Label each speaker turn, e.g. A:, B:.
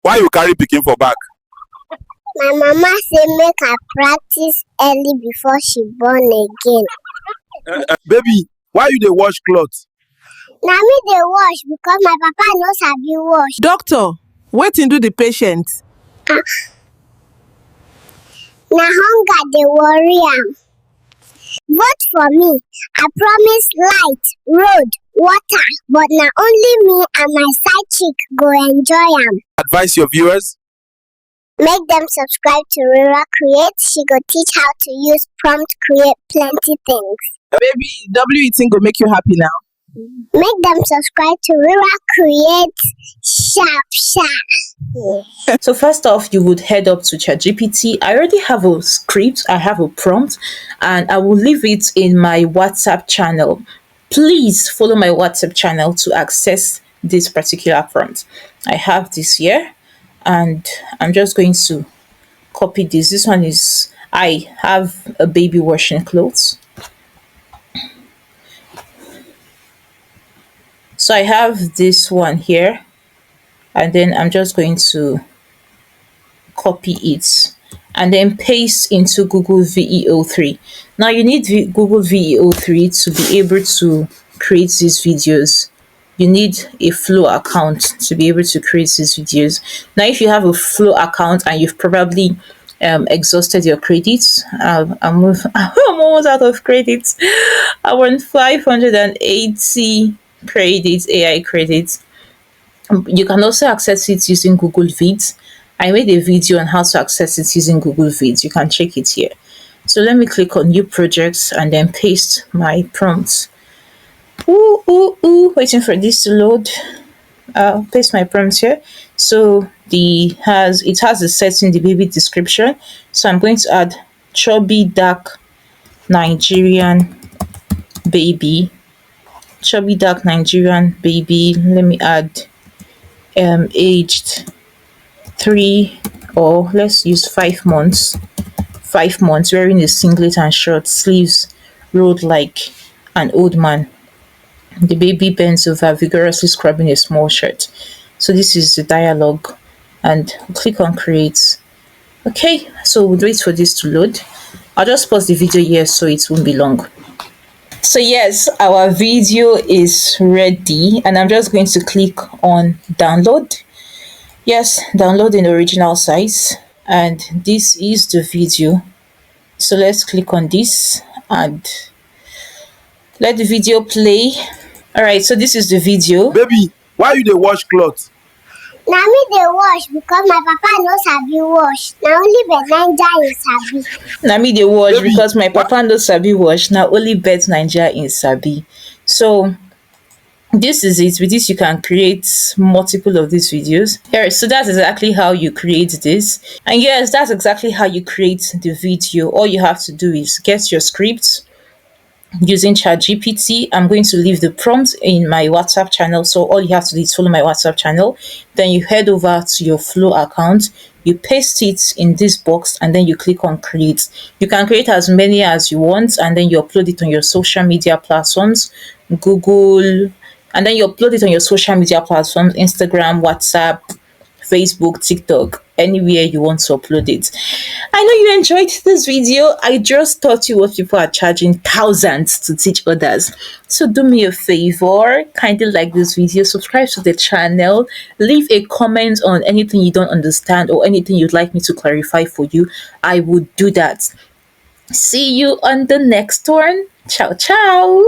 A: Why you carry pikin for back?
B: My mama say make I practice early before she born again.
A: Baby, why you dey wash cloth?
B: Na me dey wash because my papa no sabi wash.
C: Doctor, wetin do the patient?
B: Na hunger dey worry am. Vote for me. I promise light, road, water, but na only me and my side chick go enjoy am.
A: Advise your viewers.
B: Make them subscribe to RIRAH Creates. She go teach how to use prompt create plenty things.
C: Baby, W eating go make you happy now.
B: Make them subscribe to RIRAH Creates sharp.
D: So first off, you would head up to ChatGPT. I already have a script, I have a prompt, and I will leave it in my WhatsApp channel. Please follow my WhatsApp channel to access this particular prompt. I have this here, and I'm just going to copy this. This one is, I have a baby washing clothes. So I have this one here, and then I'm just going to copy it and then paste into Google VEO3. Now you need Google VEO3 to be able to create these videos. You need a Flow account to be able to create these videos. Now if you have a Flow account and you've probably exhausted your credits, I'm almost out of credits. I want 580 credits, AI credits. You can also access it using Google Vids. I made a video on how to access it using Google Vids. You can check it here. So let me click on new projects and then paste my prompts. Waiting for this to load. I'll paste my prompts here. So it has a setting, the baby description. So I'm going to add chubby dark Nigerian baby. Chubby dark Nigerian baby. Let me add aged 3, or let's use 5 months. 5 months, wearing a singlet and short sleeves, rolled like an old man. The baby bends over, vigorously scrubbing a small shirt. So this is the dialogue, and click on create. Okay, so we'll wait for this to load. I'll just pause the video here so it won't be long. So yes, our video is ready, and I'm just going to click on download. Yes, download in original size, and this is the video. So let's click on this and let the video play. All right, so this is the video.
A: Baby, why you dey wash cloth?
B: Na me dey wash because my papa no sabi wash. Na only Bet Naija in sabi.
D: Na me dey wash
A: Baby,
D: because my papa no sabi wash. Na only Bet Naija in sabi. So this is it. With this you can create multiple of these videos. Here, so that's exactly how you create this. And yes, that's exactly how you create the video. All you have to do is get your script using ChatGPT. I'm going to leave the prompt in my WhatsApp channel, so all you have to do is follow my WhatsApp channel. Then you head over to your Flow account, you paste it in this box, and then you click on create. You can create as many as you want, and then you upload it on your social media platforms, Google, and then you upload it on your social media platforms, Instagram, WhatsApp, Facebook, TikTok, anywhere you want to upload it. I know you enjoyed this video. I just taught you what people are charging thousands to teach others. So do me a favor, kindly like this video, subscribe to the channel, leave a comment on anything you don't understand or anything you'd like me to clarify for you. I would do that. See you on the next one. Ciao, ciao.